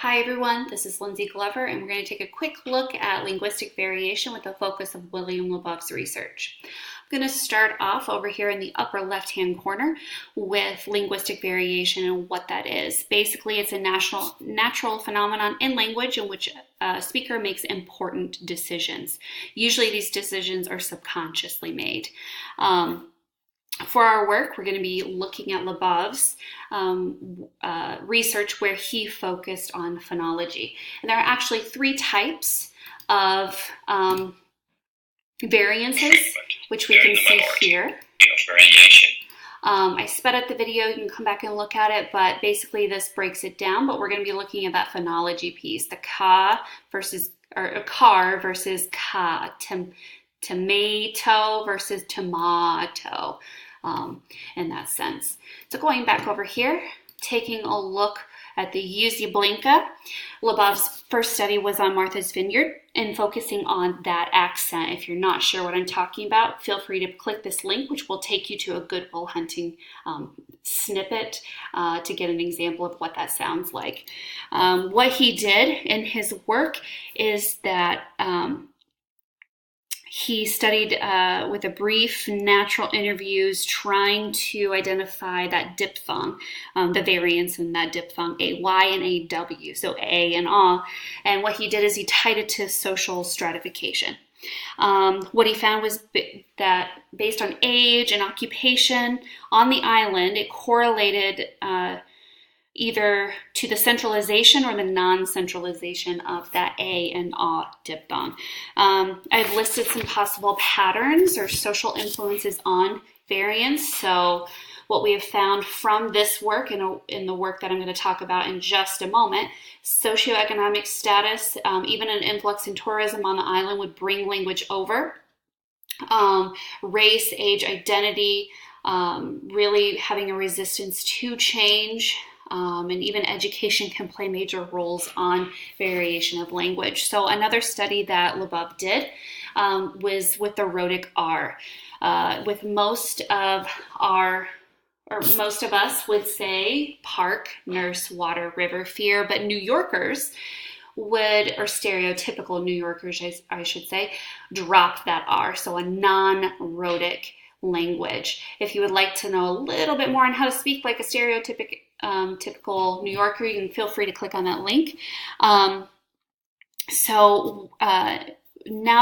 Hi everyone, this is Lindsay Glover, and we're going to take a quick look at linguistic variation with the focus of William Leboeuf's research. I'm going to start off over here in the upper left-hand corner with linguistic variation and what that is. Basically, it's a natural phenomenon in language in which a speaker makes important decisions. Usually these decisions are subconsciously made. For our work, we're going to be looking at Leboeuf's research where he focused on phonology. And there are actually three types of variances, which we can see here. I sped up the video, you can come back and look at it, but basically this breaks it down, but we're going to be looking at that phonology piece, the ka versus, or car versus ka, tomato versus tomato. In that sense. So going back over here, taking a look at the Usiblinka, Leboeuf's first study was on Martha's Vineyard and focusing on that accent. If you're not sure what I'm talking about, feel free to click this link, which will take you to a Good Will Hunting snippet to get an example of what that sounds like. What he did in his work is that he studied with a brief natural interviews trying to identify that diphthong, the variance in that diphthong, A-Y and A-W, so A and ah. And what he did is he tied it to social stratification. What he found was that based on age and occupation on the island, it correlated either to the centralization or the non-centralization of that A and ah diphthong. I've listed some possible patterns or social influences on variance. So what we have found from this work and in the work that I'm going to talk about in just a moment, socioeconomic status, even an influx in tourism on the island would bring language over. Race, age, identity, really having a resistance to change, and even education can play major roles on variation of language. So another study that Leboeuf did was with the rhotic R. With most of us would say park, nurse, water, river, fear, but New Yorkers would, or stereotypical New Yorkers, I should say, drop that R, so a non-rhotic language. If you would like to know a little bit more on how to speak like a typical New Yorker, you can feel free to click on that link. Now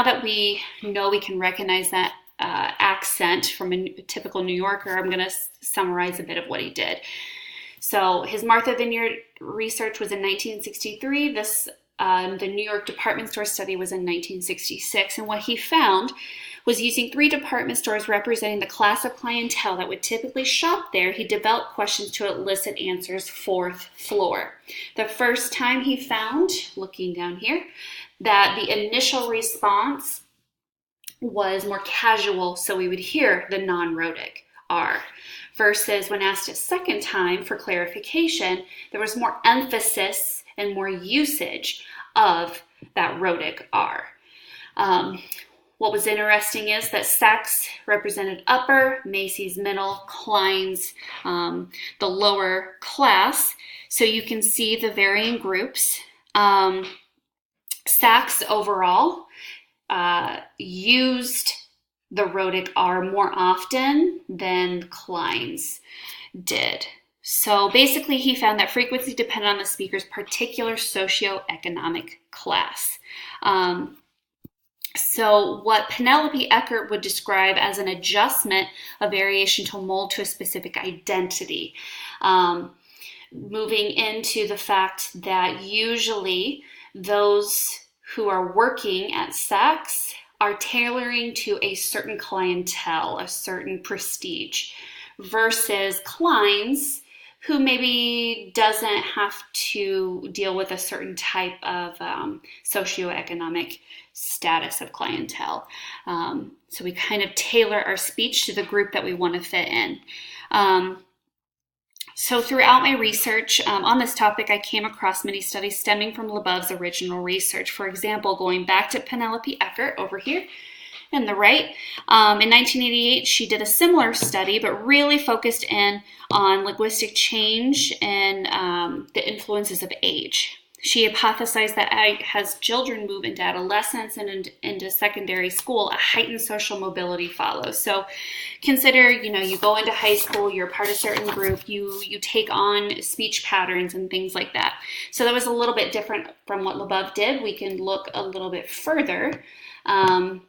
that we know we can recognize that accent from a typical New Yorker, I'm going to summarize a bit of what he did. So his Martha Vineyard research was in 1963. The New York department store study was in 1966. And what he found was using 3 department stores representing the class of clientele that would typically shop there, he developed questions to elicit answers 4th floor. The first time he found, looking down here, that the initial response was more casual, so we would hear the non-rhotic R. Versus when asked a second time for clarification, there was more emphasis and more usage of that rhotic R. What was interesting is that Sachs represented upper, Macy's middle, Klein's the lower class. So you can see the varying groups. Sachs overall used the rhotic R more often than Klein's did. So basically he found that frequency depended on the speaker's particular socioeconomic class. So what Penelope Eckert would describe as an adjustment of variation to mold to a specific identity. Moving into the fact that usually those who are working at Saks are tailoring to a certain clientele, a certain prestige, versus Klein's, who maybe doesn't have to deal with a certain type of socioeconomic status of clientele. So we kind of tailor our speech to the group that we want to fit in. So throughout my research on this topic, I came across many studies stemming from Leboeuf's original research. For example, going back to Penelope Eckert over here, in the right. In 1988, she did a similar study, but really focused in on linguistic change and the influences of age. She hypothesized that as children move into adolescence and into secondary school, a heightened social mobility follows. So consider, you go into high school, you're part of a certain group, you take on speech patterns and things like that. So that was a little bit different from what LeBeouf did. We can look a little bit further. On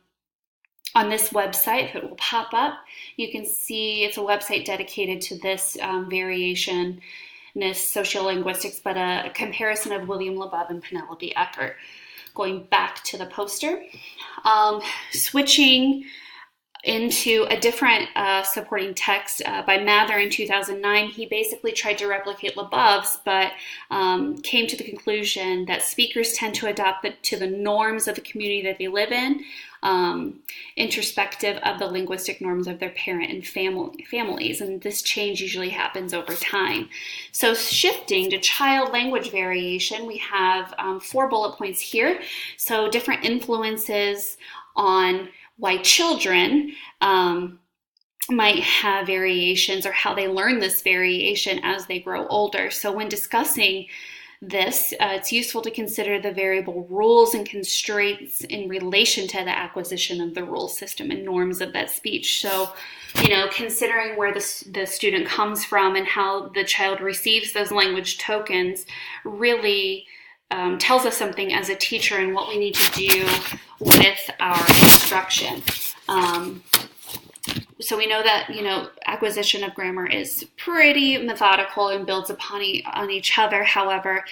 this website, if it will pop up, you can see it's a website dedicated to this variation sociolinguistics, but a comparison of William LeBeouf and Penelope Eckert. Going back to the poster, switching into a different supporting text by Mather in 2009, he basically tried to replicate LeBeouf's, but came to the conclusion that speakers tend to adopt to the norms of the community that they live in, introspective of the linguistic norms of their parent and families, and this change usually happens over time. So shifting to child language variation, we have 4 bullet points here. So different influences on why children might have variations or how they learn this variation as they grow older. So when discussing this, it's useful to consider the variable rules and constraints in relation to the acquisition of the rule system and norms of that speech. So, considering where the student comes from and how the child receives those language tokens really tells us something as a teacher and what we need to do with our instruction. So we know that, acquisition of grammar is pretty methodical and builds on each other. However,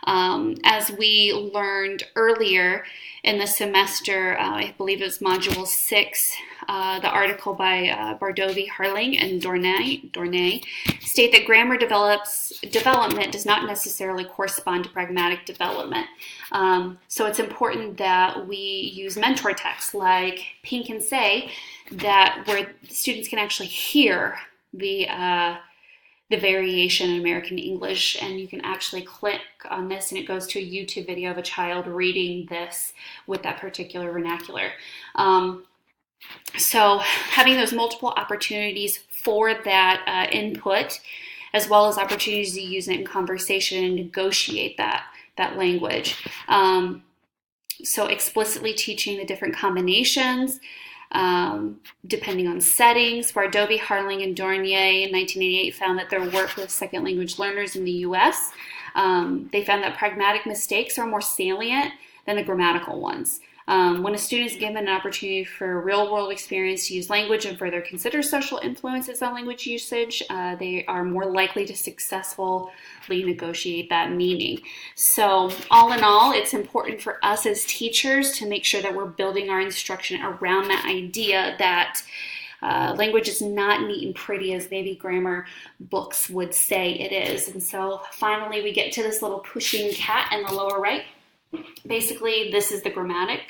as we learned earlier in the semester, I believe it was Module 6, the article by Bardovey, Harling, and Dornay state that grammar development does not necessarily correspond to pragmatic development. So it's important that we use mentor texts like Pink and Say, that where students can actually hear the variation in American English, and you can actually click on this and it goes to a YouTube video of a child reading this with that particular vernacular. So having those multiple opportunities for that input, as well as opportunities to use it in conversation and negotiate that language. So explicitly teaching the different combinations, depending on settings. Bardovey, Harling, and Dornier in 1988 found that their work with second language learners in the U.S., they found that pragmatic mistakes are more salient than the grammatical ones. When a student is given an opportunity for a real-world experience to use language and further consider social influences on language usage, they are more likely to successfully negotiate that meaning. So all in all, it's important for us as teachers to make sure that we're building our instruction around that idea that language is not neat and pretty as maybe grammar books would say it is. And so finally, we get to this little pushing cat in the lower right. Basically, this is the grammatic,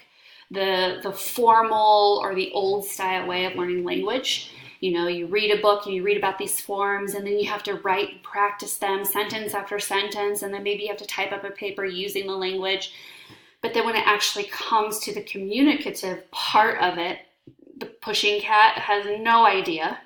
the formal or the old style way of learning language. You read a book and you read about these forms, and then you have to write and practice them sentence after sentence, and then maybe you have to type up a paper using the language. But then when it actually comes to the communicative part of it, the pushing cat has no idea,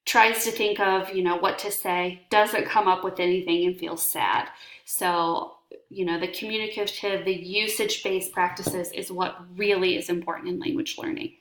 tries to think of, what to say, doesn't come up with anything, and feels sad. So the communicative, the usage-based practices is what really is important in language learning.